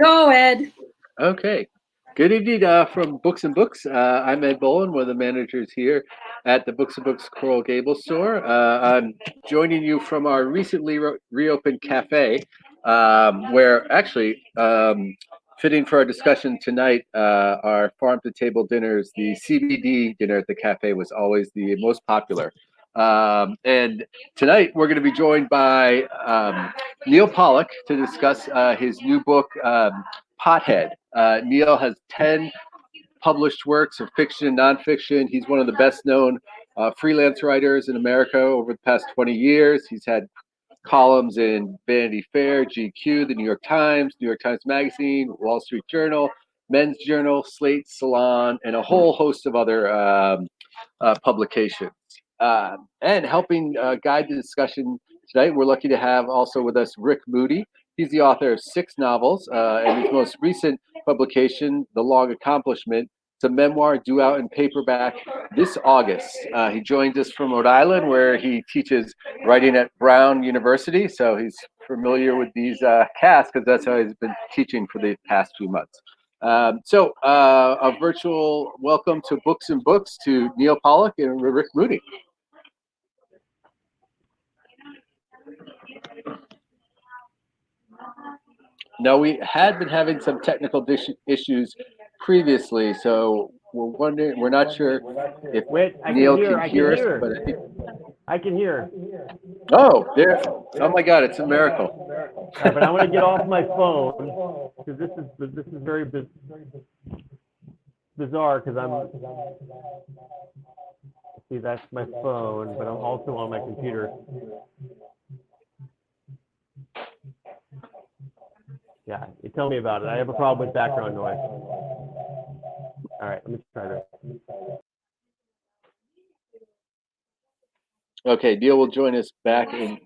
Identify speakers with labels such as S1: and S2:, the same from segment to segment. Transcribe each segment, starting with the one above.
S1: Go, Ed.
S2: Okay. Good evening from Books and Books. I'm Ed Boland, one of the managers here at the Books and Books Coral Gables store. I'm joining you from our recently reopened cafe, where actually, fitting for our discussion tonight, our farm to table dinners, the CBD dinner at the cafe was always the most popular. And tonight we're going to be joined by Neal Pollack to discuss his new book, Pothead. Neal has 10 published works of fiction and nonfiction. He's one of the best known freelance writers in America over the past 20 years. He's had columns in Vanity Fair, GQ, the New York Times Magazine, Wall Street Journal, Men's Journal, Slate, Salon, and a whole host of other publications. And helping guide the discussion tonight, we're lucky to have also with us Rick Moody. He's the author of 6 novels, and his most recent publication, The Long Accomplishment, it's a memoir due out in paperback this August. He joins us from Rhode Island, where he teaches writing at Brown University, so he's familiar with these casts because that's how he's been teaching for the past few months. So a virtual welcome to Books and Books to Neal Pollack and Rick Moody. Now, we had been having some technical issues previously, so we're wondering, we're not sure if Neal can hear us, but
S3: I can hear.
S2: Oh, there! Oh my God, it's a miracle.
S3: Right, but I want to get off my phone because this is very bizarre because see, that's my phone, but I'm also on my computer. Yeah, you tell me about it. I have a problem with background noise. All right, let me try this.
S2: Okay, Neal will join us back in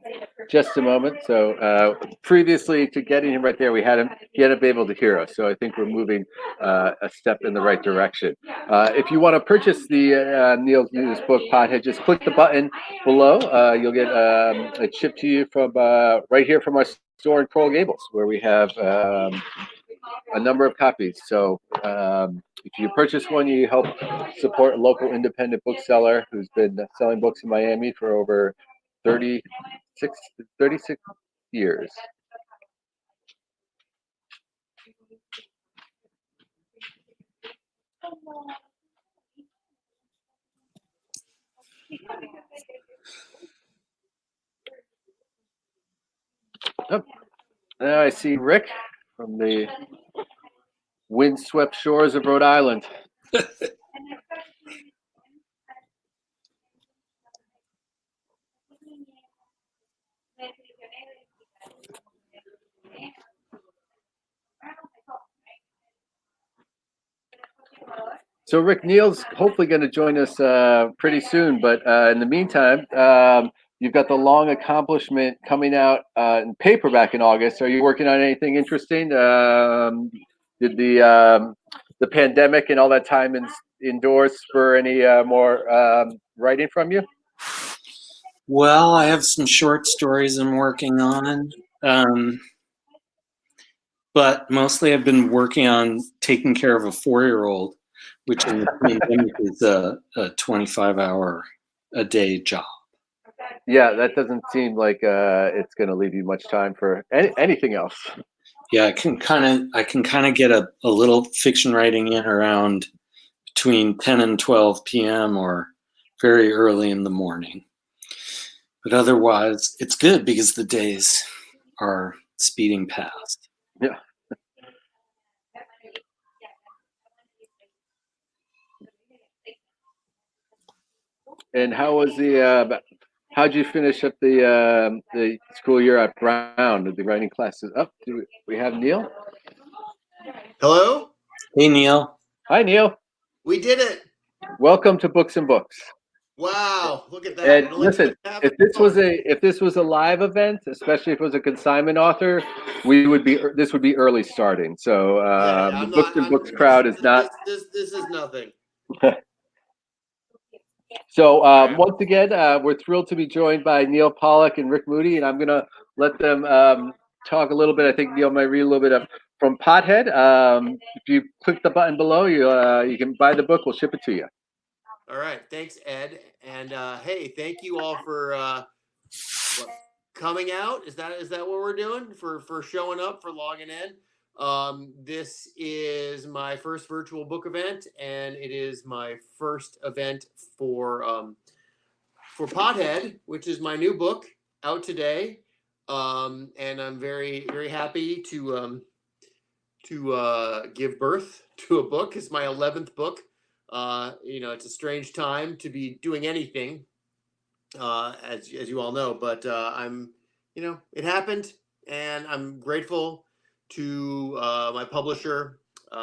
S2: just a moment. So previously to getting him right there, he hadn't been able to hear us. So I think we're moving a step in the right direction. If you want to purchase the Neal's newest book, Pothead, just click the button below. You'll get it shipped to you from right here from our store in Coral Gables, where we have a number of copies. So if you purchase one, you help support a local independent bookseller who's been selling books in Miami for over 36 years. Oh, now I see Rick from the windswept shores of Rhode Island. So Rick, Neal's hopefully going to join us pretty soon, but in the meantime, you've got The Long Accomplishment coming out in paperback in August. Are you working on anything interesting? Did the pandemic and all that time indoors spur any more writing from you?
S4: Well, I have some short stories I'm working on, but mostly I've been working on taking care of a 4-year-old, which in the pandemic is a 25-hour-a-day job.
S2: Yeah, that doesn't seem like it's going to leave you much time for anything else.
S4: Yeah, I can kind of get a little fiction writing in around between 10 and 12 p.m. or very early in the morning. But otherwise, it's good because the days are speeding past.
S2: Yeah. And how was how'd you finish up the school year at Brown? Did the writing classes up? Do we have Neal?
S5: Hello?
S4: Hey, Neal.
S2: Hi, Neal.
S5: We did it.
S2: Welcome to Books and Books.
S5: Wow, look at that.
S2: And listen, if this was a live event, especially if it was a consignment author, this would be early starting. So the Books and Books crowd is not.
S5: This is nothing.
S2: So
S5: right.
S2: once again, we're thrilled to be joined by Neal Pollack and Rick Moody, and I'm going to let them talk a little bit. I think Neal might read a little bit from Pothead. If you click the button below, you can buy the book. We'll ship it to you.
S5: All right. Thanks, Ed. And hey, thank you all for coming out. Is that what we're doing? For showing up, for logging in. This is my first virtual book event, and it is my first event for Pothead, which is my new book out today. And I'm very, very happy to give birth to a book. It's my 11th book. It's a strange time to be doing anything, as you all know, but it happened, and I'm grateful to my publisher,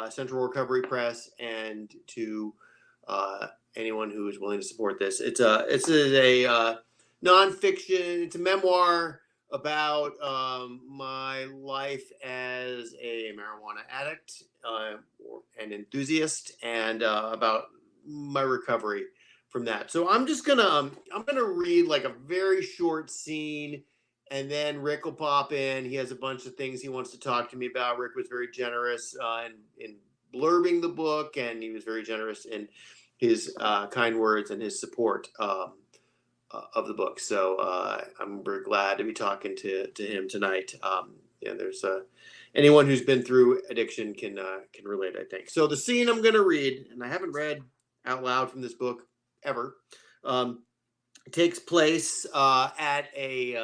S5: Central Recovery Press, and to anyone who is willing to support this. It's a nonfiction. It's a memoir about my life as a marijuana addict and enthusiast, and about my recovery from that. So I'm just gonna read like a very short scene, and then Rick will pop in. He has a bunch of things he wants to talk to me about. Rick was very generous in blurbing the book, and he was very generous in his kind words and his support of the book. So I'm very glad to be talking to him tonight. There's anyone who's been through addiction can relate, I think. So the scene I'm going to read, and I haven't read out loud from this book ever, takes place at a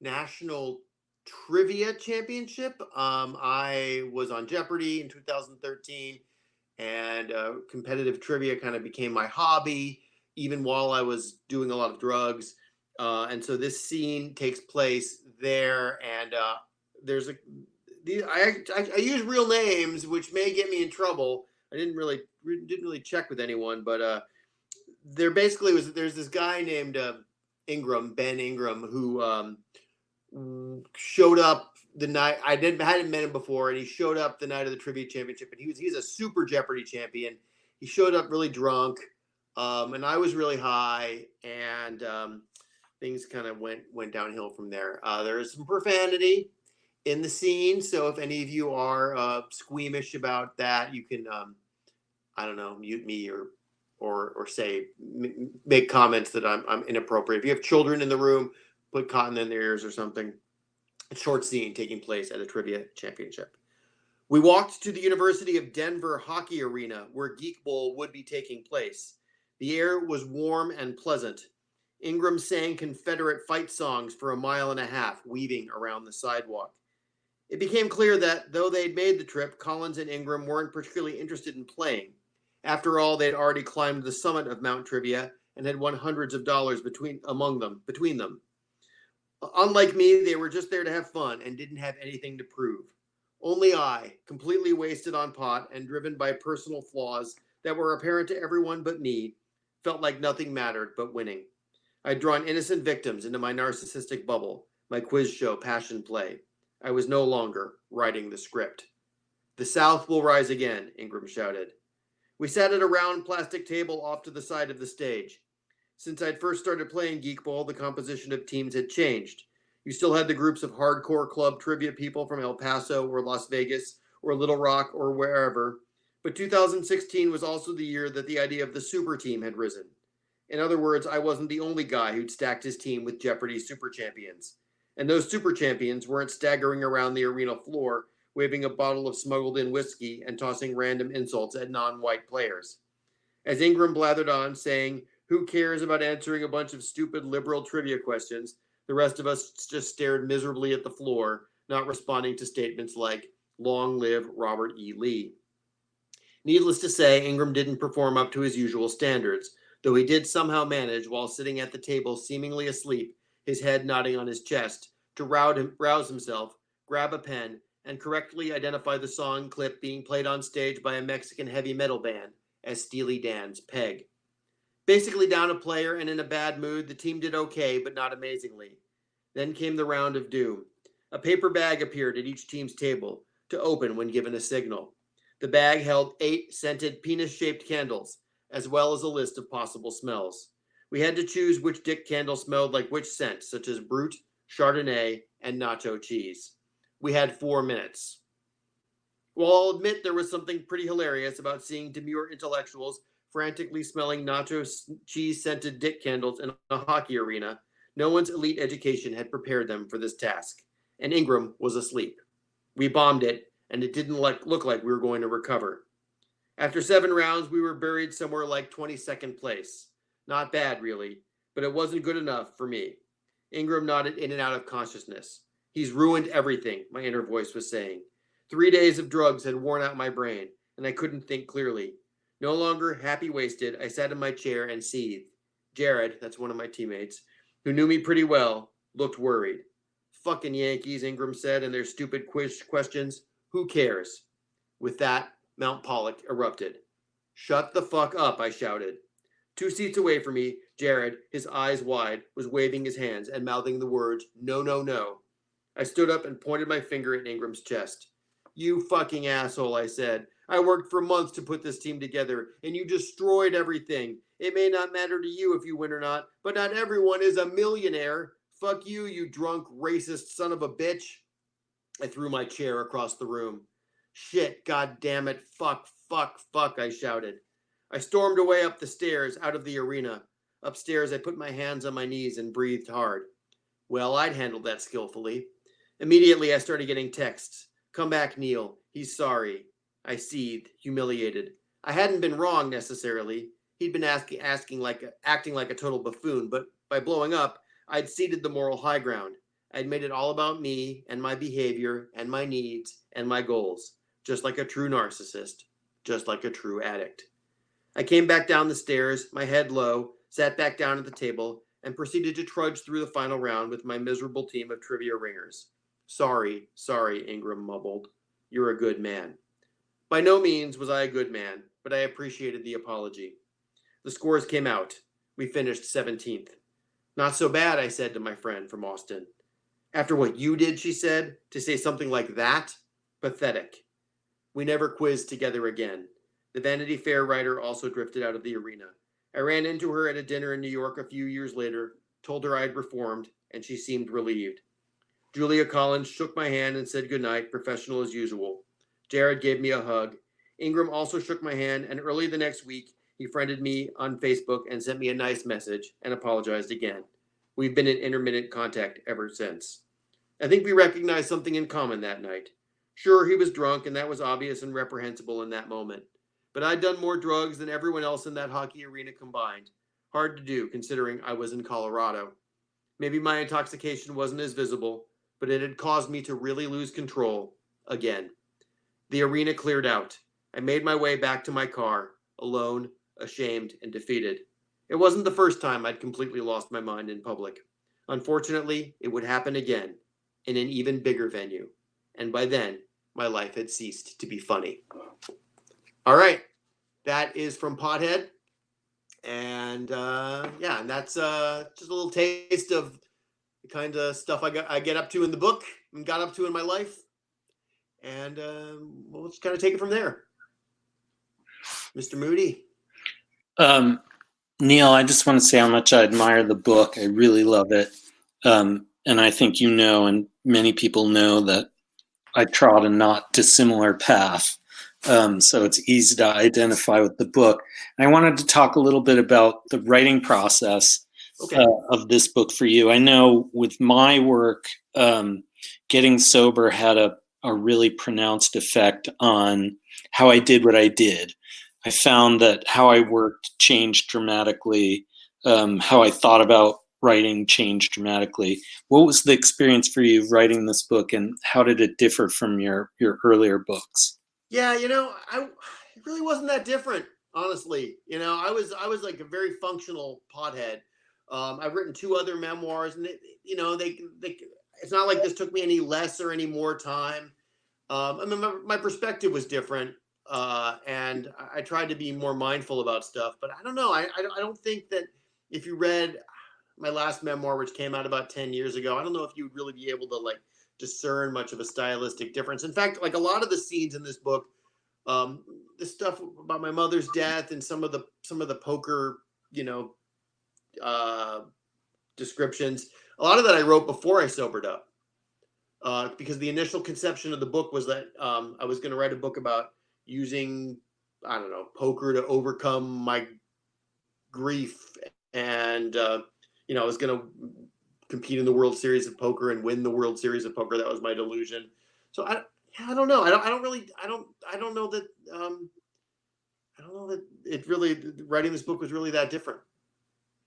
S5: national trivia championship. I was on Jeopardy in 2013, and competitive trivia kind of became my hobby, even while I was doing a lot of drugs. And so this scene takes place there, and I use real names, which may get me in trouble. I didn't really check with anyone, but there's this guy named Ben Ingram, who showed up the night hadn't met him before, and he showed up the night of the trivia championship, and he's a super Jeopardy champion. He showed up really drunk, and I was really high, and things kind of went downhill from there. There is some profanity in the scene, so if any of you are squeamish about that, you can mute me or say make comments that I'm inappropriate. If you have children in the room, put cotton in their ears or something. A short scene taking place at a trivia championship. We walked to the University of Denver hockey arena where Geek Bowl would be taking place. The air was warm and pleasant. Ingram sang Confederate fight songs for a mile and a half, weaving around the sidewalk. It became clear that, though they'd made the trip, Collins and Ingram weren't particularly interested in playing. After all, they'd already climbed the summit of Mount Trivia and had won hundreds of dollars between them. Unlike me, they were just there to have fun and didn't have anything to prove. Only I, completely wasted on pot and driven by personal flaws that were apparent to everyone but me, felt like nothing mattered but winning. I'd drawn innocent victims into my narcissistic bubble, my quiz show passion play. I was no longer writing the script. The South will rise again, Ingram shouted. We sat at a round plastic table off to the side of the stage. Since I'd first started playing Geek Bowl, the composition of teams had changed. You still had the groups of hardcore club trivia people from El Paso or Las Vegas or Little Rock or wherever, but 2016 was also the year that the idea of the super team had risen. In other words, I wasn't the only guy who'd stacked his team with Jeopardy super champions. And those super champions weren't staggering around the arena floor, waving a bottle of smuggled-in whiskey and tossing random insults at non-white players. As Ingram blathered on, saying, "Who cares about answering a bunch of stupid liberal trivia questions?" the rest of us just stared miserably at the floor, not responding to statements like, "Long live Robert E. Lee." Needless to say, Ingram didn't perform up to his usual standards, though he did somehow manage, while sitting at the table seemingly asleep, his head nodding on his chest, to rouse himself, grab a pen, and correctly identify the song clip being played on stage by a Mexican heavy metal band as Steely Dan's Peg. Basically down a player and in a bad mood, the team did okay, but not amazingly. Then came the round of doom. A paper bag appeared at each team's table, to open when given a signal. The bag held 8 scented penis-shaped candles, as well as a list of possible smells. We had to choose which dick candle smelled like which scent, such as Brut, Chardonnay, and nacho cheese. We had 4 minutes. Well, I'll admit there was something pretty hilarious about seeing demure intellectuals frantically smelling nacho cheese-scented dick candles in a hockey arena. No one's elite education had prepared them for this task, and Ingram was asleep. We bombed it, and it didn't look like we were going to recover. After 7 rounds, we were buried somewhere like 22nd place. Not bad, really, but it wasn't good enough for me. Ingram nodded in and out of consciousness. He's ruined everything, my inner voice was saying. 3 days of drugs had worn out my brain, and I couldn't think clearly. No longer happy wasted, I sat in my chair and seethed. Jared, that's one of my teammates, who knew me pretty well, looked worried. Fucking Yankees, Ingram said, and their stupid quiz questions. Who cares? With that, Mount Pollack erupted. Shut the fuck up, I shouted. 2 seats away from me, Jared, his eyes wide, was waving his hands and mouthing the words, no, no, no. I stood up and pointed my finger at Ingram's chest. You fucking asshole, I said. I worked for months to put this team together, and you destroyed everything. It may not matter to you if you win or not, but not everyone is a millionaire. Fuck you, you drunk, racist son of a bitch. I threw my chair across the room. Shit, god damn it, fuck, I shouted. I stormed away up the stairs, out of the arena. Upstairs, I put my hands on my knees and breathed hard. Well, I'd handled that skillfully. Immediately, I started getting texts. Come back, Neal. He's sorry. I seethed, humiliated. I hadn't been wrong, necessarily. He'd been acting like a total buffoon, but by blowing up, I'd ceded the moral high ground. I'd made it all about me and my behavior and my needs and my goals, just like a true narcissist, just like a true addict. I came back down the stairs, my head low, sat back down at the table, and proceeded to trudge through the final round with my miserable team of trivia ringers. Sorry, Ingram mumbled. You're a good man. By no means was I a good man, but I appreciated the apology. The scores came out. We finished 17th. Not so bad, I said to my friend from Austin. After what you did, she said, to say something like that? Pathetic. We never quizzed together again. The Vanity Fair writer also drifted out of the arena. I ran into her at a dinner in New York a few years later, told her I had reformed, and she seemed relieved. Julia Collins shook my hand and said goodnight, professional as usual. Jared gave me a hug. Ingram also shook my hand, and early the next week, he friended me on Facebook and sent me a nice message and apologized again. We've been in intermittent contact ever since. I think we recognized something in common that night. Sure, he was drunk, and that was obvious and reprehensible in that moment. But I'd done more drugs than everyone else in that hockey arena combined. Hard to do, considering I was in Colorado. Maybe my intoxication wasn't as visible, but it had caused me to really lose control again. The arena cleared out. I made my way back to my car, alone, ashamed, and defeated. It wasn't the first time I'd completely lost my mind in public. Unfortunately, it would happen again, in an even bigger venue. And by then, my life had ceased to be funny. All right, that is from Pothead. And and that's just a little taste of the kind of stuff I get up to in the book and got up to in my life. And we'll just kind of take it from there. Mr. Moody.
S4: Neal, I just want to say how much I admire the book. I really love it. And I think you know, and many people know, that I trod a not dissimilar path. So it's easy to identify with the book. And I wanted to talk a little bit about the writing process of this book for you. I know with my work, getting sober had a really pronounced effect on how I did what I did. I found that how I worked changed dramatically. How I thought about writing changed dramatically. What was the experience for you writing this book, and how did it differ from your earlier books?
S5: Yeah, it really wasn't that different, honestly. I was like a very functional pothead. I've written 2 other memoirs, and it's not like this took me any less or any more time. My perspective was different, and I tried to be more mindful about stuff. But I don't know. I don't think that if you read my last memoir, which came out about 10 years ago, I don't know if you would really be able to discern much of a stylistic difference. In fact, a lot of the scenes in this book the stuff about my mother's death and some of the poker, descriptions. A lot of that I wrote before I sobered up, because the initial conception of the book was that I was going to write a book about using, I don't know, poker to overcome my grief, and I was going to compete in the World Series of Poker and win the World Series of Poker. That was my delusion. So I don't know. I don't know that it really, writing this book was really that different,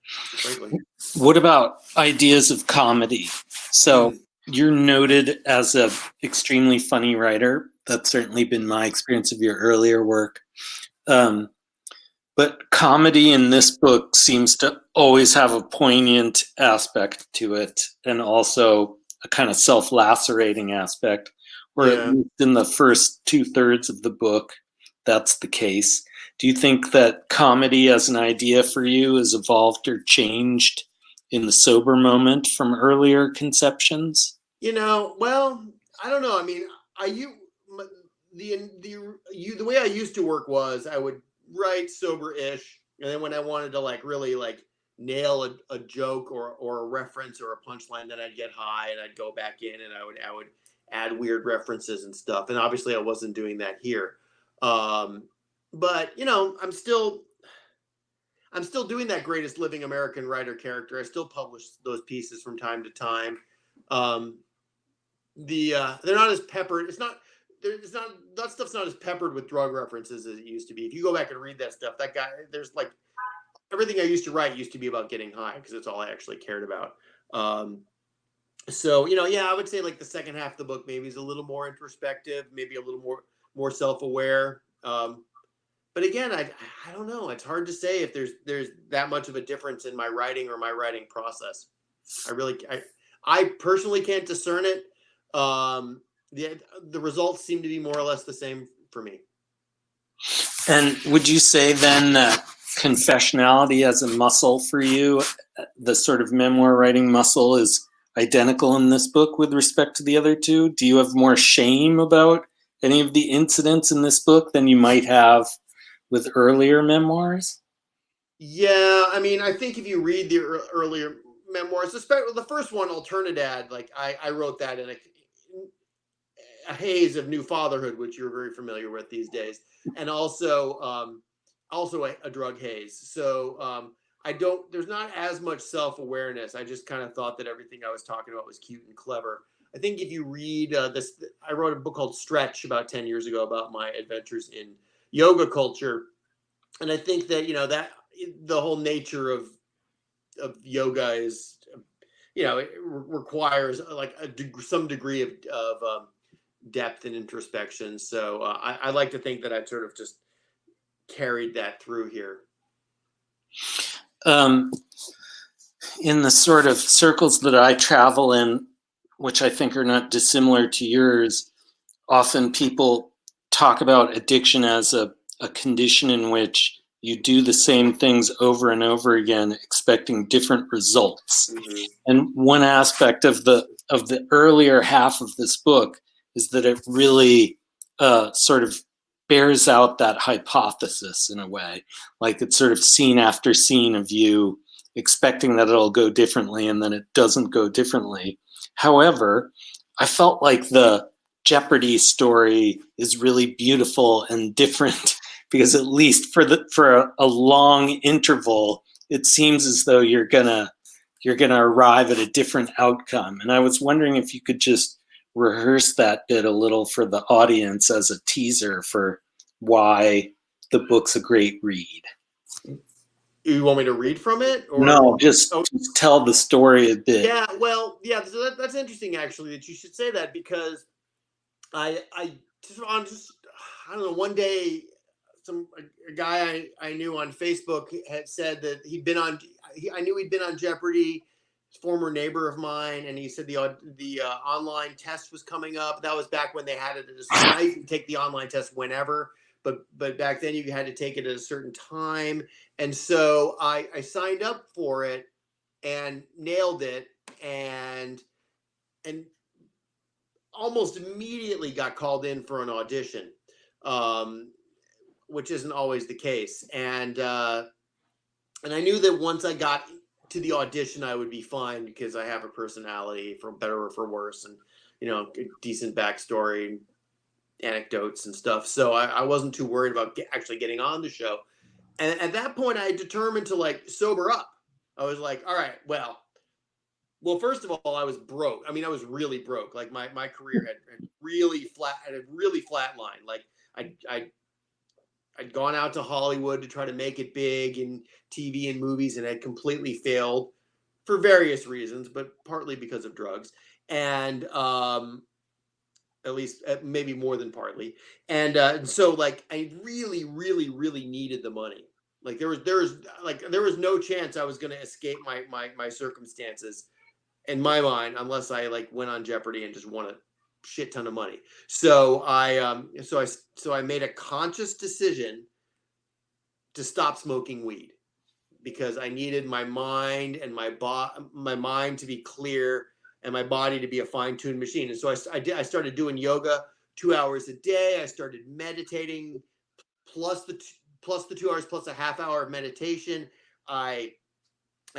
S5: frankly.
S4: What about ideas of comedy? So you're noted as a extremely funny writer. That's certainly been my experience of your earlier work. But comedy in this book seems to always have a poignant aspect to it, and also a kind of self-lacerating aspect, or at least in the first 2/3 of the book, that's the case. Do you think that comedy as an idea for you has evolved or changed in the sober moment from earlier conceptions?
S5: Well, I don't know. I mean, the way I used to work was I would write sober-ish, and then when I wanted to really nail a joke or a reference or a punchline, then I'd get high and I'd go back in and I would add weird references and stuff. And obviously I wasn't doing that here. But I'm still doing that greatest living American writer character. I still publish those pieces from time to time. They're not as peppered. That stuff's not as peppered with drug references as it used to be. If you go back and read that stuff, there's everything I used to write used to be about getting high, because it's all I actually cared about. So I would say the second half of the book maybe is a little more introspective, maybe a little more self-aware. But again, I don't know. It's hard to say if there's that much of a difference in my writing or my writing process. I personally can't discern it. The results seem to be more or less the same for me.
S4: And would you say then that confessionality as a muscle for you, the sort of memoir writing muscle, is identical in this book with respect to the other two? Do you have more shame about any of the incidents in this book than you might have with earlier memoirs?
S5: Yeah, I mean, I think if you read the earlier memoirs, especially the first one, Alternadad, I wrote that in a haze of new fatherhood, which you're very familiar with these days, and also a drug haze. So there's not as much self-awareness. I just kind of thought that everything I was talking about was cute and clever. I think if you read I wrote a book called Stretch about 10 years ago about my adventures in yoga culture. And I think that, that the whole nature of yoga is, it requires some degree of depth and introspection. So I like to think that I sort of just carried that through here.
S4: In the sort of circles that I travel in, which I think are not dissimilar to yours, often people talk about addiction as a condition in which you do the same things over and over again, expecting different results.
S5: Mm-hmm.
S4: And one aspect of the earlier half of this book is that it really sort of bears out that hypothesis in a way. Like it's sort of scene after scene of you expecting that it'll go differently, and then it doesn't go differently. However, I felt like the Jeopardy story is really beautiful and different, because at least for a long interval, it seems as though you're gonna arrive at a different outcome. And I was wondering if you could just rehearse that bit a little for the audience as a teaser for why the book's a great read.
S5: You want me to read from it? Or?
S4: No, just tell the story a bit.
S5: Yeah, well, yeah, so that's interesting actually that you should say that, because I don't know, one day a guy I knew on Facebook had said that I knew he'd been on Jeopardy, former neighbor of mine, and he said the online test was coming up. That was back when they had it now you can take the online test whenever, but back then you had to take it at a certain time. And so I signed up for it and nailed it, and almost immediately got called in for an audition. which isn't always the case. And I knew that once I got to the audition, I would be fine because I have a personality, for better or for worse, and a decent backstory, anecdotes and stuff. So I wasn't too worried about actually getting on the show. And at that point, I determined to like sober up. I was like, all right, well, first of all, I was broke. I mean, I was really broke. Like my career had really flatlined. Like I'd gone out to Hollywood to try to make it big in TV and movies, and had completely failed for various reasons, but partly because of drugs, and at least maybe more than partly. And so like I really, really, really needed the money. Like there was no chance I was going to escape my circumstances in my mind, unless I like went on Jeopardy and just won a shit ton of money. So I made a conscious decision to stop smoking weed because I needed my mind and my mind to be clear and my body to be a fine-tuned machine. And so I started doing yoga 2 hours a day. I started meditating plus the 2 hours plus a half hour of meditation. I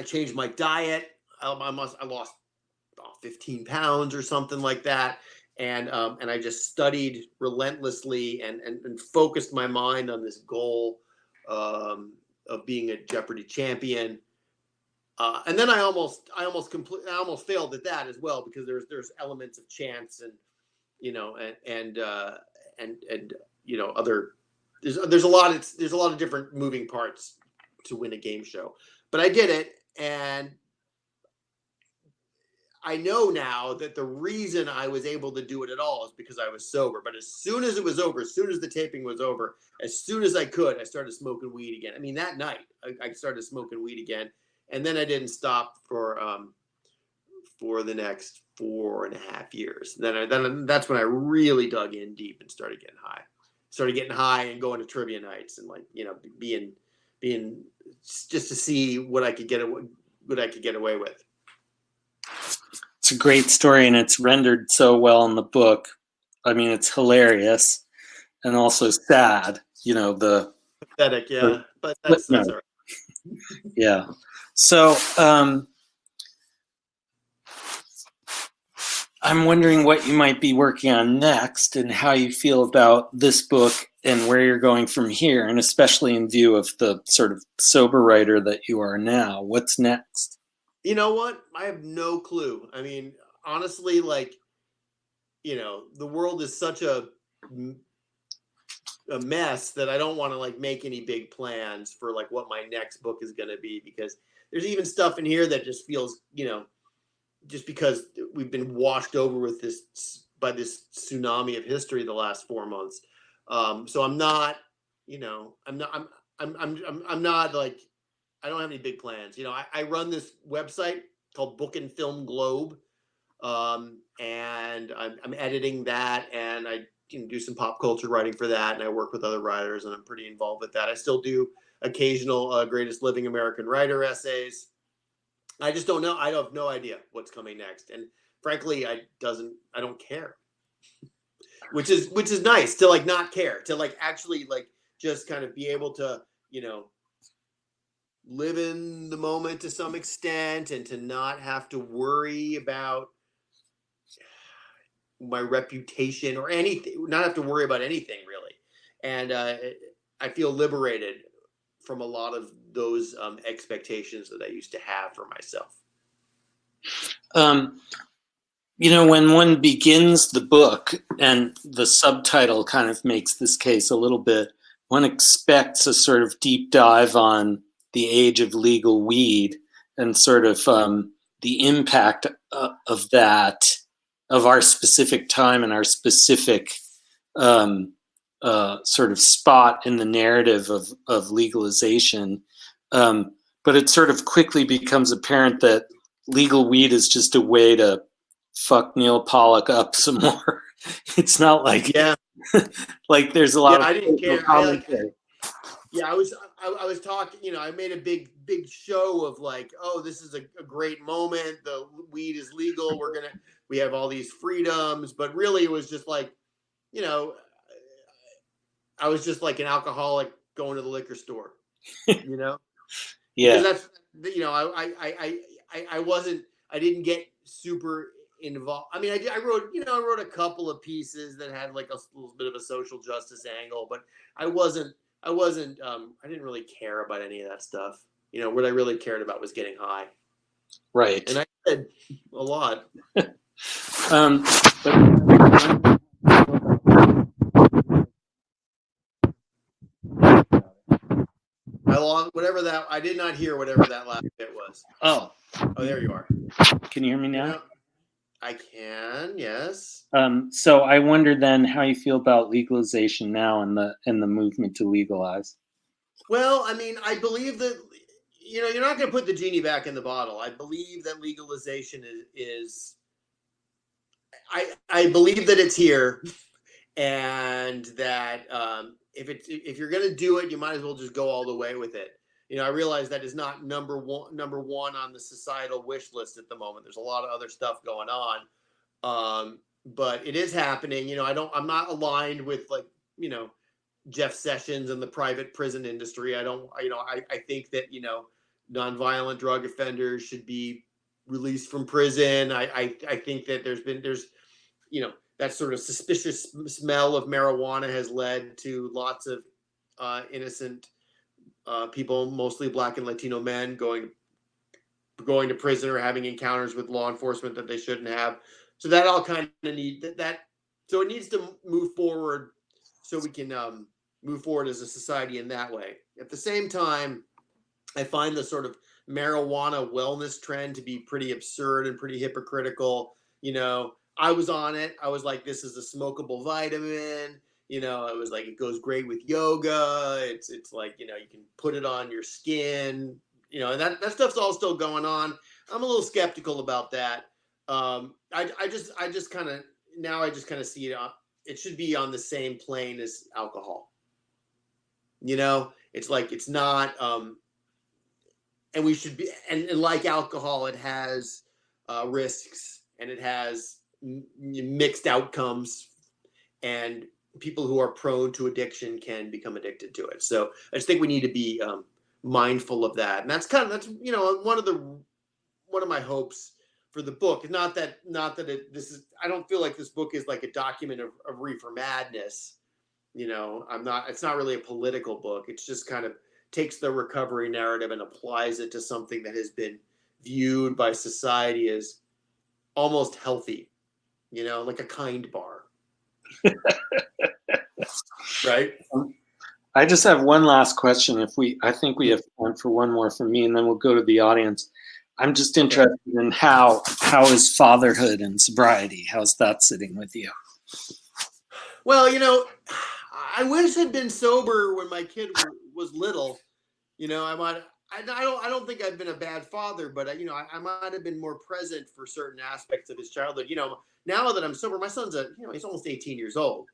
S5: changed my diet. I lost 15 pounds or something like that. And I just studied relentlessly and focused my mind on this goal of being a Jeopardy champion. And then I almost failed at that as well, because there's elements of chance and other there's a lot of different moving parts to win a game show. But I did it, and I know now that the reason I was able to do it at all is because I was sober. But as soon as it was over, as soon as the taping was over, as soon as I could, I started smoking weed again. I mean, that night I started smoking weed again, and then I didn't stop for the next 4.5 years. Then that's when I really dug in deep and started getting high. Started getting high and going to trivia nights and being just to see what I could get away with.
S4: It's a great story, and it's rendered so well in the book. I mean, it's hilarious and also sad.
S5: Pathetic, yeah, but that's all right.
S4: Yeah. So I'm wondering what you might be working on next and how you feel about this book and where you're going from here, and especially in view of the sort of sober writer that you are now. What's next?
S5: You know what? I have no clue. I mean, honestly, the world is such a mess that I don't want to make any big plans for what my next book is going to be, because there's even stuff in here that just feels, just because we've been washed over with by this tsunami of history the last 4 months. So I'm not, I'm not I don't have any big plans. I run this website called Book and Film Globe, and I'm editing that, and I do some pop culture writing for that, and I work with other writers, and I'm pretty involved with that. I still do occasional Greatest Living American Writer essays. I just don't know. I have no idea what's coming next, and frankly, I don't care, which is nice to not care, to actually just kind of be able to live in the moment to some extent, and to not have to worry about my reputation or anything, not have to worry about anything really. And I feel liberated from a lot of those expectations that I used to have for myself.
S4: When one begins the book, and the subtitle kind of makes this case a little bit, one expects a sort of deep dive on the age of legal weed and sort of the impact of that, of our specific time and our specific sort of spot in the narrative of legalization. But it sort of quickly becomes apparent that legal weed is just a way to fuck Neal Pollack up some more. It's not like, there's a lot of
S5: I didn't care.
S4: commentary.
S5: I was talking, I made a big show of oh, this is a great moment. The weed is legal. We have all these freedoms, but really it was just I was just like an alcoholic going to the liquor store, you know?
S4: Yeah.
S5: Because that's, you know, I didn't get super involved. I mean, I wrote a couple of pieces that had like a little bit of a social justice angle, but I didn't really care about any of that stuff. You know, what I really cared about was getting high.
S4: Right.
S5: And I did a lot. I did not hear whatever that last bit was.
S4: Oh,
S5: there you are.
S4: Can you hear me now?
S5: You know, I can, yes.
S4: So I wonder then how you feel about legalization now and the movement to legalize.
S5: Well, I mean, I believe that, you know, you're not going to put the genie back in the bottle. I believe that legalization is I believe that it's here, and that if you're going to do it, you might as well just go all the way with it. You know, I realize that is not number one on the societal wish list at the moment. There's a lot of other stuff going on, but it is happening. You know, I'm not aligned with, like, you know, Jeff Sessions and the private prison industry. I think that, you know, nonviolent drug offenders should be released from prison. I think that there's, you know, that sort of suspicious smell of marijuana has led to lots of innocent people, mostly Black and Latino men, going to prison or having encounters with law enforcement that they shouldn't have. So that all kind of so it needs to move forward, so we can move forward as a society in that way. At the same time, I find the sort of marijuana wellness trend to be pretty absurd and pretty hypocritical. You know, I was on it. I was like, this is a smokable vitamin. You know, it was like, it goes great with yoga. It's like, you know, you can put it on your skin. You know, and that stuff's all still going on. I'm a little skeptical about that. I just kind of see it. It should be on the same plane as alcohol. You know, it's like, it's not. And we should be, and like alcohol, it has risks, and it has mixed outcomes, and people who are prone to addiction can become addicted to it. So I just think we need to be mindful of that. And that's you know, one of my hopes for the book. Not that I don't feel like this book is like a document of reefer madness. You know, it's not really a political book. It's just kind of takes the recovery narrative and applies it to something that has been viewed by society as almost healthy, you know, like a kind bar. Right?
S4: I just have one last question. I think we have time for one more from me, and then we'll go to the audience. I'm just interested in how is fatherhood and sobriety? How's that sitting with you?
S5: Well, you know, I wish I'd been sober when my kid was little. You know, I don't think I've been a bad father, but you know, I might have been more present for certain aspects of his childhood. You know, now that I'm sober, my son's he's almost 18 years old.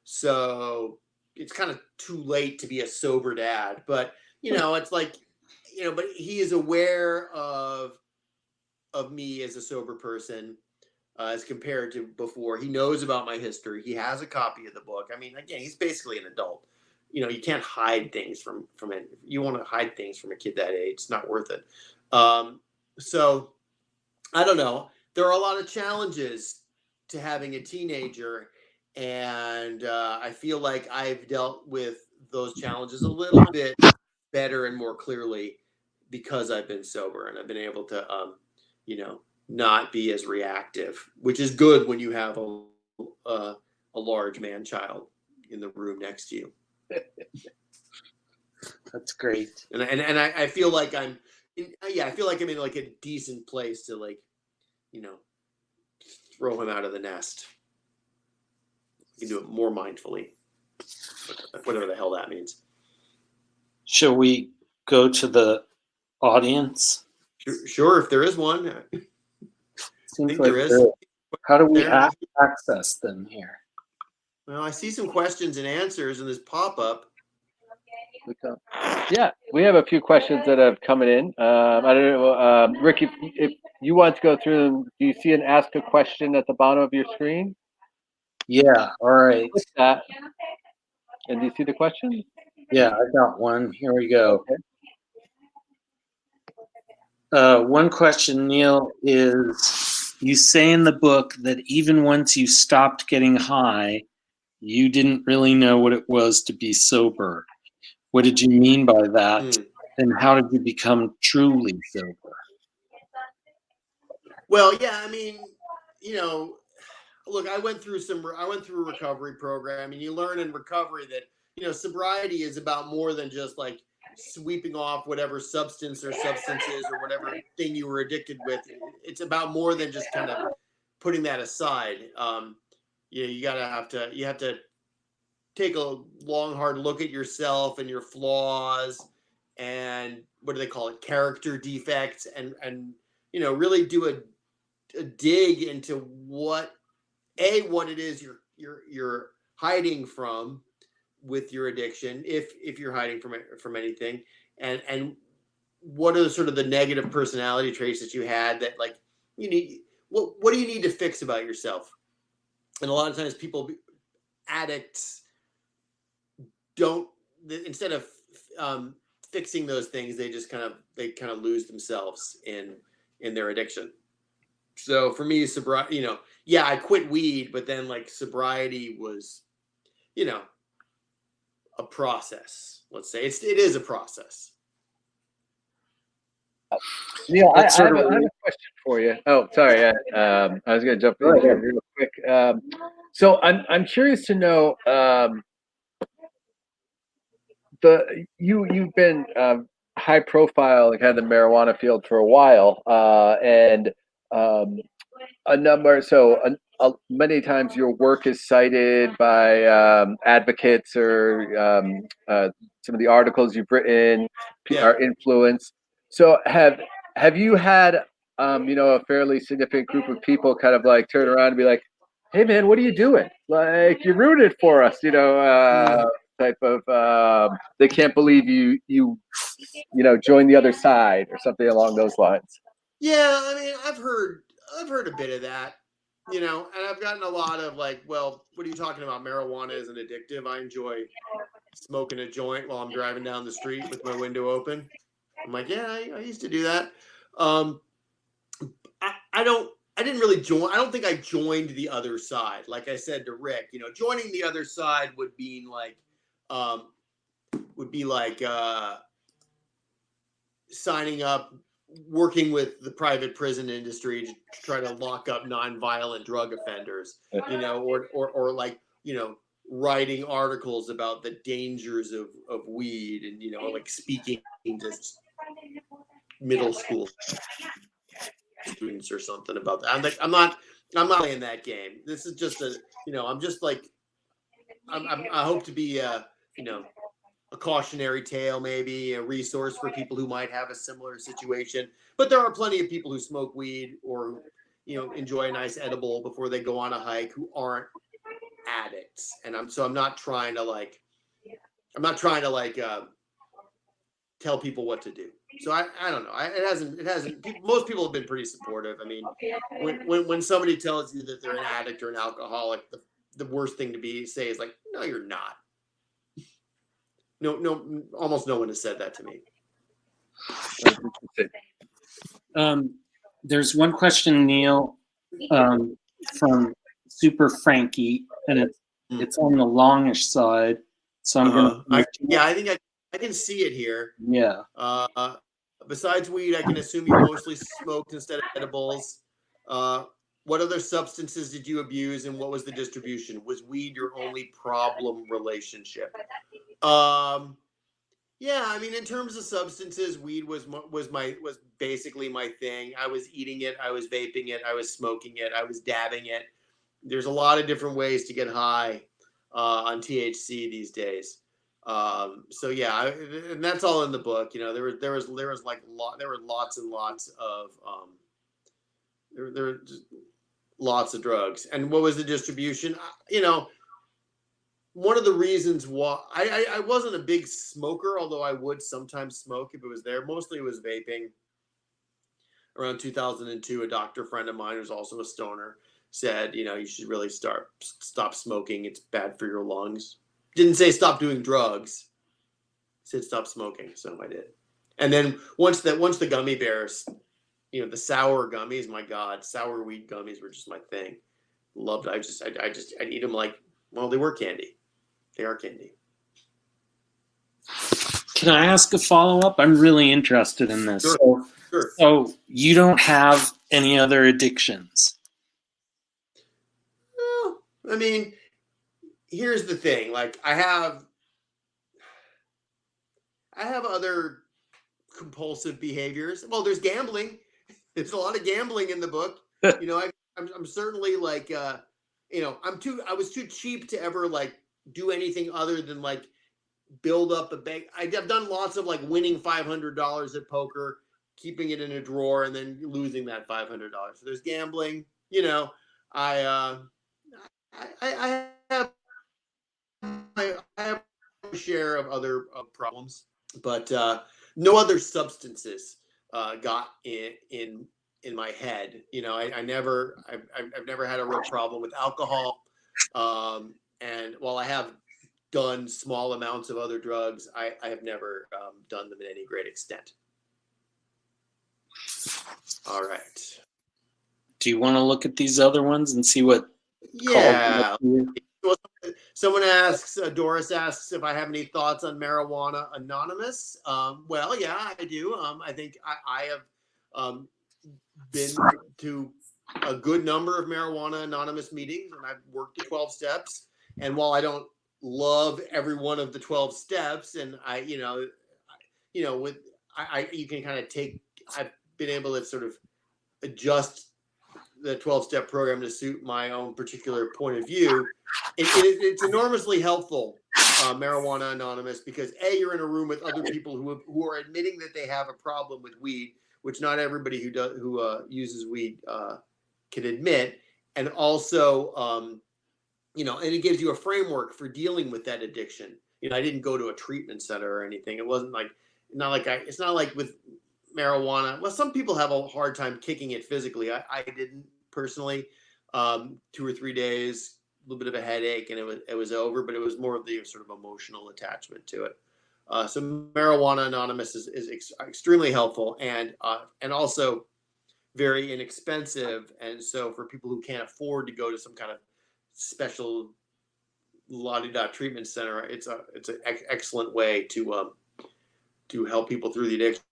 S5: So it's kind of too late to be a sober dad, but you know, it's like, you know, but he is aware of me as a sober person, as compared to before. He knows about my history. He has a copy of the book. I mean, again, he's basically an adult. You know, you can't hide things from it. You want to hide things from a kid that age, it's not worth it. So I don't know. There are a lot of challenges to having a teenager, and I feel like I've dealt with those challenges a little bit better and more clearly because I've been sober, and I've been able to, you know, not be as reactive, which is good when you have a large man child in the room next to you.
S4: That's great.
S5: And I feel like I feel like I'm in like a decent place to, like, you know, throw him out of the nest. You can do it more mindfully, whatever the hell that means.
S4: Shall we go to the audience?
S5: Sure, if there is one.
S4: Seems like there is. How do we access them here?
S5: Well, I see some questions and answers in this pop-up.
S2: Yeah, we have a few questions that have come in. I don't know, Rick, if you want to go through them, do you see an ask a question at the bottom of your screen?
S4: Yeah, all right.
S2: Click that. And do you see the question?
S4: Yeah, I got one. Here we go. One question, Neal, is you say in the book that even once you stopped getting high, you didn't really know what it was to be sober. What did you mean by that? And how did you become truly sober?
S5: Well, yeah, I mean, look, I went through a recovery program, and you learn in recovery that, sobriety is about more than just like sweeping off whatever substance or substances or whatever thing you were addicted with. It's about more than just kind of putting that aside. You have to take a long, hard look at yourself and your flaws and what do they call it? Character defects, and really do a dig into what it is you're hiding from with your addiction, if you're hiding from anything, and what are sort of the negative personality traits that you had that, like, you need, what do you need to fix about yourself? And a lot of times addicts don't, instead of fixing those things, they just kind of lose themselves in their addiction. So for me, sobriety, I quit weed, but then like sobriety was, a process. Let's say it is a process.
S2: Neal, I have a question for you. Oh, sorry. I was going to jump in here real quick. So I'm curious to know, you've been high profile in kind of the marijuana field for a while, and many times your work is cited by advocates or some of the articles you've written are influenced. So have you had a fairly significant group of people kind of like turn around and be like, "Hey man, what are you doing? Like, you ruined it for us," type of they can't believe you joined the other side or something along those lines.
S5: Yeah, I mean, I've heard a bit of that, and I've gotten a lot of like, well, what are you talking about? Marijuana isn't addictive. I enjoy smoking a joint while I'm driving down the street with my window open. I'm like, yeah, I used to do that. I didn't really join. I don't think I joined the other side. Like I said to Rick, joining the other side would be like signing up, working with the private prison industry to try to lock up nonviolent drug offenders, or like, writing articles about the dangers of weed, and like speaking to middle school students or something about that. I'm like, I'm not playing that game. This is just I'm just like, I hope to be a cautionary tale, maybe a resource for people who might have a similar situation. But there are plenty of people who smoke weed or, enjoy a nice edible before they go on a hike who aren't addicts. And I'm not trying to tell people what to do. So I don't know. It hasn't. Most people have been pretty supportive. I mean, when somebody tells you that they're an addict or an alcoholic, the worst thing to say is like, no, you're not. No, almost no one has said that to me.
S4: There's one question, Neal, from Super Frankie, and it's on the longish side. So I'm gonna.
S5: I think I can see it here.
S4: Yeah.
S5: Besides weed, I can assume you mostly smoked instead of edibles. What other substances did you abuse, and what was the distribution? Was weed your only problem relationship? Yeah, I mean, in terms of substances, weed was basically my thing. I was eating it, I was vaping it, I was smoking it, I was dabbing it. There's a lot of different ways to get high on THC these days. So yeah, and that's all in the book. There were lots and lots of there were just lots of drugs. And what was the distribution? One of the reasons why I wasn't a big smoker, although I would sometimes smoke if it was there. Mostly it was vaping. Around 2002, a doctor friend of mine who's also a stoner said, you should really stop smoking. It's bad for your lungs. Didn't say stop doing drugs. Said stop smoking. So I did. And then once the gummy bears, the sour gummies, my God, sour weed gummies were just my thing. Loved. I'd eat them like, well, they were candy. They are candy.
S4: Can I ask a follow-up? I'm really interested in this.
S5: Sure. Sure.
S4: So you don't have any other addictions?
S5: Well, I mean, here's the thing. Like, I have other compulsive behaviors. Well, there's gambling. There's a lot of gambling in the book. I'm certainly like, I was too cheap to ever like do anything other than like build up a bank. I've done lots of like winning $500 at poker, keeping it in a drawer, and then losing that $500. So there's gambling. I have a share of other problems, but no other substances got in my head. I've never had a real problem with alcohol, and while I have done small amounts of other drugs, I have never done them in any great extent. All right.
S4: Do you want to look at these other ones and see what?
S5: Yeah. Someone asks, Doris asks if I have any thoughts on Marijuana Anonymous. Well, yeah, I do. I think I have been to a good number of Marijuana Anonymous meetings, and I've worked the 12 steps. And while I don't love every one of the 12 steps, and you can kind of I've been able to sort of adjust the 12-step program to suit my own particular point of view. It's enormously helpful, Marijuana Anonymous, because you're in a room with other people who are admitting that they have a problem with weed, which not everybody who uses weed can admit, and also and it gives you a framework for dealing with that addiction. I didn't go to a treatment center or anything. It wasn't like it's not like with marijuana. Well, some people have a hard time kicking it physically. I didn't personally. 2 or 3 days, a little bit of a headache, and it was over. But it was more of the sort of emotional attachment to it. So Marijuana Anonymous is extremely helpful and also very inexpensive. And so for people who can't afford to go to some kind of special la-di-da treatment center, it's an excellent way to help people through the addiction.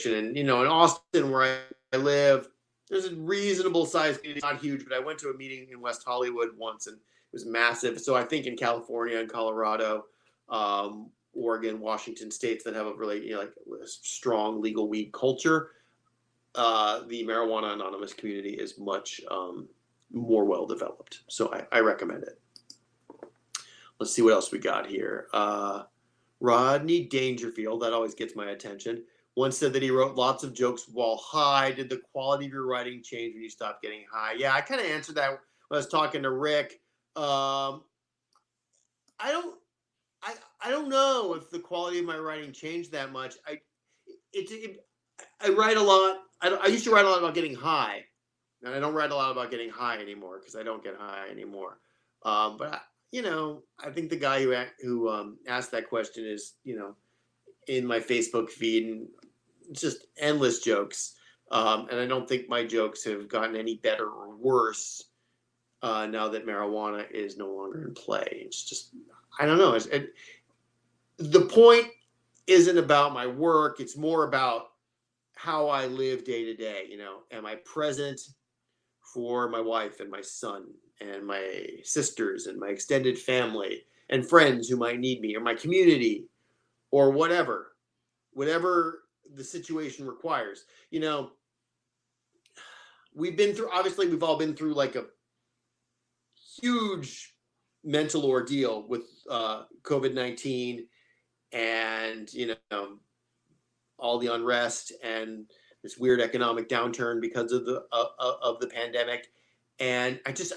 S5: And in Austin, where I live, there's a reasonable size community, not huge, but I went to a meeting in West Hollywood once, and it was massive. So I think in California and Colorado, Oregon, Washington, states that have a really a strong legal weed culture, the Marijuana Anonymous community is much more well developed. So I recommend it. Let's see what else we got here. Rodney Dangerfield, that always gets my attention, once said that he wrote lots of jokes while high. Did the quality of your writing change when you stopped getting high? Yeah, I kind of answered that when I was talking to Rick. I don't know if the quality of my writing changed that much. I write a lot. I used to write a lot about getting high, and I don't write a lot about getting high anymore because I don't get high anymore. But I think the guy who asked that question is in my Facebook feed, and it's just endless jokes. And I don't think my jokes have gotten any better or worse now that marijuana is no longer in play. It's just, I don't know. The point isn't about my work. It's more about how I live day to day. Am I present for my wife and my son and my sisters and my extended family and friends who might need me, or my community, or whatever the situation requires. We've all been through like a huge mental ordeal with COVID-19 and all the unrest and this weird economic downturn because of the pandemic. And I'm just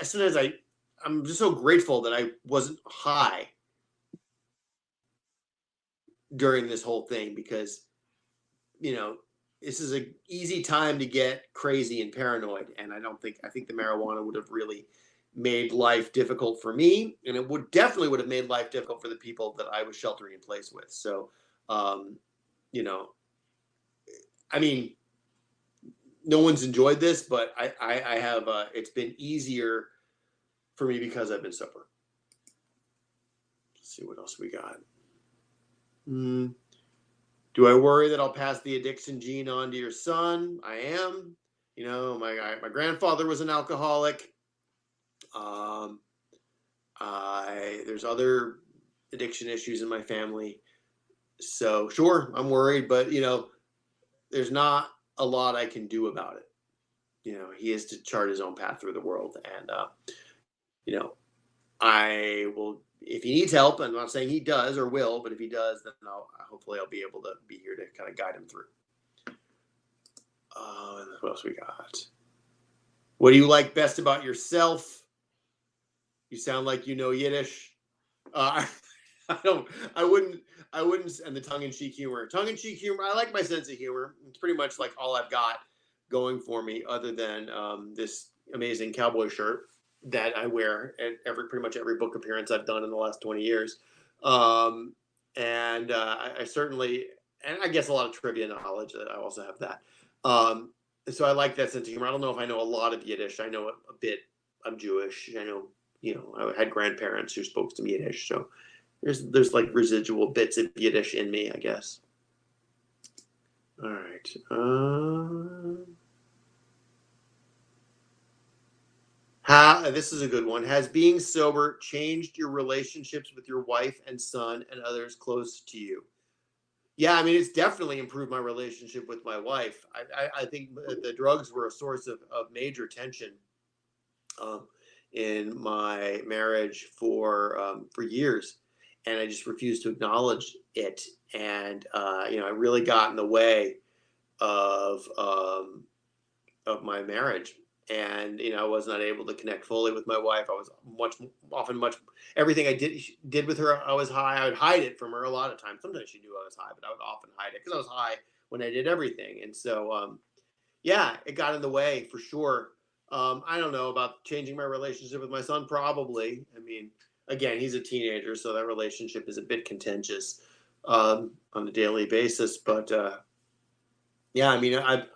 S5: so grateful that I wasn't high during this whole thing, because this is an easy time to get crazy and paranoid, and I think the marijuana would have really made life difficult for me, and it definitely would have made life difficult for the people that I was sheltering in place with. So, you know, I mean, no one's enjoyed this, but I have. It's been easier for me because I've been sober. Let's see what else we got. Do I worry that I'll pass the addiction gene on to your son? I am. You know, my grandfather was an alcoholic. There's other addiction issues in my family. So sure, I'm worried, but you know, there's not a lot I can do about it. You know, he is to chart his own path through the world. And, you know, I will, if he needs help, I'm not saying he does or will, but if he does, then hopefully I'll be able to be here to kind of guide him through. What else we got? What do you like best about yourself? You sound like you know Yiddish. I wouldn't, and the tongue-in-cheek humor. Tongue-in-cheek humor, I like my sense of humor. It's pretty much like all I've got going for me, other than this amazing cowboy shirt that I wear at pretty much every book appearance I've done in the last 20 years. I certainly, and I guess a lot of trivia knowledge, that I also have that. So I like that sense of humor. I don't know if I know a lot of Yiddish. I know a bit. I'm Jewish. I know, you know, I had grandparents who spoke some Yiddish. So there's like residual bits of Yiddish in me, I guess. All right. This is a good one. Has being sober changed your relationships with your wife and son and others close to you? Yeah, I mean, it's definitely improved my relationship with my wife. I think the drugs were a source of major tension in my marriage for years, and I just refused to acknowledge it. And you know, I really got in the way of my marriage. And you know, I was not able to connect fully with my wife. I was everything I did with her. I was high. I would hide it from her a lot of times. Sometimes she knew I was high, but I would often hide it because I was high when I did everything. And so, yeah, it got in the way for sure. I don't know about changing my relationship with my son. Probably. I mean, again, he's a teenager, so that relationship is a bit contentious on a daily basis. But yeah, I mean, I'm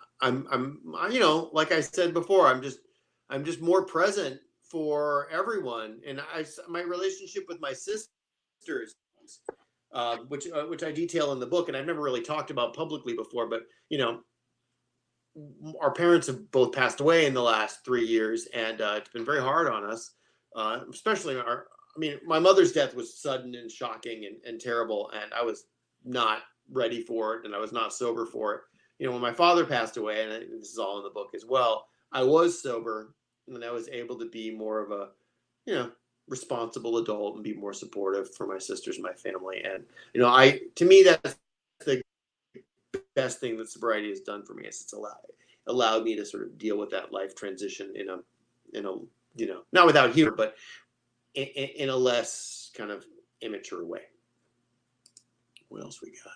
S5: you know, like I said before, I'm just more present for everyone. And my relationship with my sisters, which I detail in the book, and I've never really talked about publicly before, but you know, our parents have both passed away in the last 3 years, and it's been very hard on us, especially my mother's death was sudden and shocking and terrible, and I was not ready for it, and I was not sober for it. You know, when my father passed away, and this is all in the book as well, I was sober, and I was able to be more of a, you know, responsible adult and be more supportive for my sisters and my family. And, you know, to me, that's the best thing that sobriety has done for me, is it's allowed me to sort of deal with that life transition in a, you know, not without humor, but in a less kind of immature way. What else we got?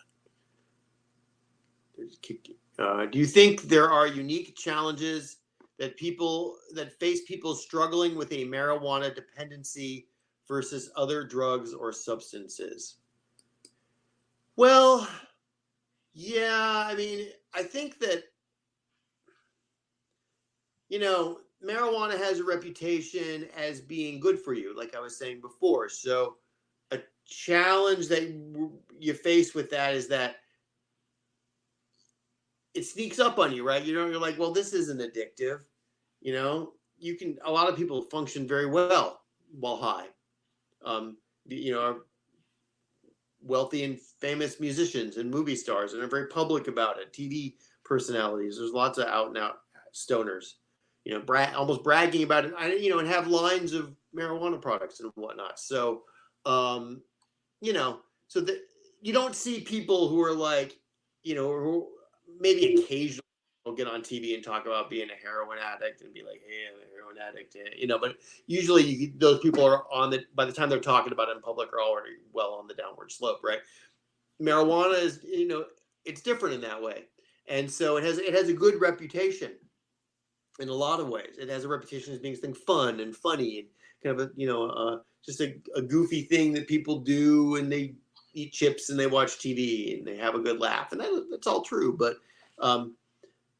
S5: Do you think there are unique challenges that face people struggling with a marijuana dependency versus other drugs or substances? Well, yeah, I mean, I think that, you know, marijuana has a reputation as being good for you, like I was saying before. So a challenge that you face with that is that it sneaks up on you, right? You know, you're like, well, this isn't addictive. You know, a lot of people function very well while high. You know, wealthy and famous musicians and movie stars, and are very public about it. TV personalities. There's lots of out and out stoners, you know, almost bragging about it. You know, and have lines of marijuana products and whatnot. So, you know, so that you don't see people who are like, you know, who maybe occasionally will get on TV and talk about being a heroin addict and be like, hey, I'm a heroin addict, you know, but usually those people are by the time they're talking about it in public, are already well on the downward slope, right? Marijuana is, you know, it's different in that way. And so it has a good reputation. in a lot of ways. It has a reputation as being something fun and funny and kind of just a goofy thing that people do, and they eat chips and they watch TV and they have a good laugh, and that's all true. But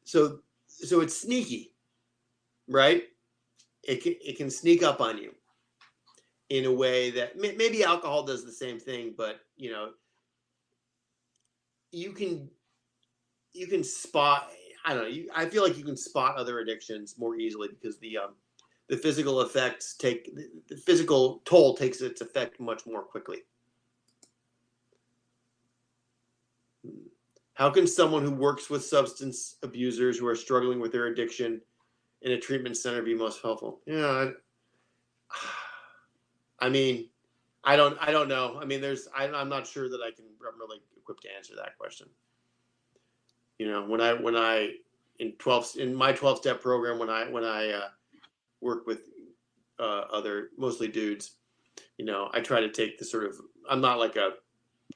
S5: so it's sneaky, right? It can sneak up on you in a way that maybe alcohol does the same thing, but you can spot. I don't know. I feel like you can spot other addictions more easily because the physical effects the physical toll takes its effect much more quickly. How can someone who works with substance abusers who are struggling with their addiction in a treatment center be most helpful? I mean, I don't know. I mean, I'm not sure that I'm really equipped to answer that question. When I in my 12-step program, when I work with other mostly dudes, I try to take the sort of, I'm not like a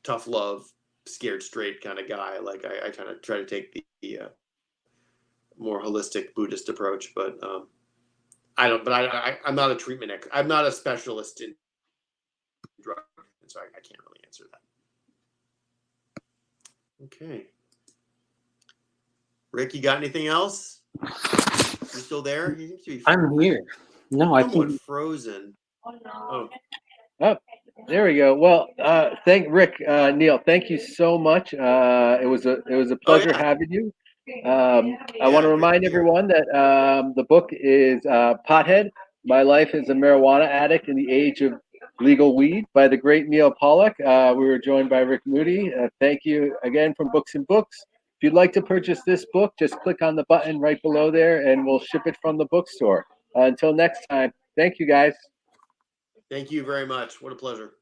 S5: tough love, scared straight kind of guy. Like I try to take the more holistic Buddhist approach, but I'm not a treatment I'm not a specialist in drug, and so I can't really answer that. Okay. Rick, you got anything else? You still there? You seem to be
S4: I'm here. No, I
S5: somewhat
S4: think
S5: frozen. Oh,
S2: There we go. Well, thank Rick, Neal. Thank you so much. It was a pleasure
S5: yeah.
S2: having you. I want to remind everyone that the book is Pothead: My Life as a Marijuana Addict in the Age of Legal Weed by the great Neal Pollack. We were joined by Rick Moody. Thank you again from Books and Books. If you'd like to purchase this book, just click on the button right below there, and we'll ship it from the bookstore. Until next time, thank you guys.
S5: Thank you very much. What a pleasure.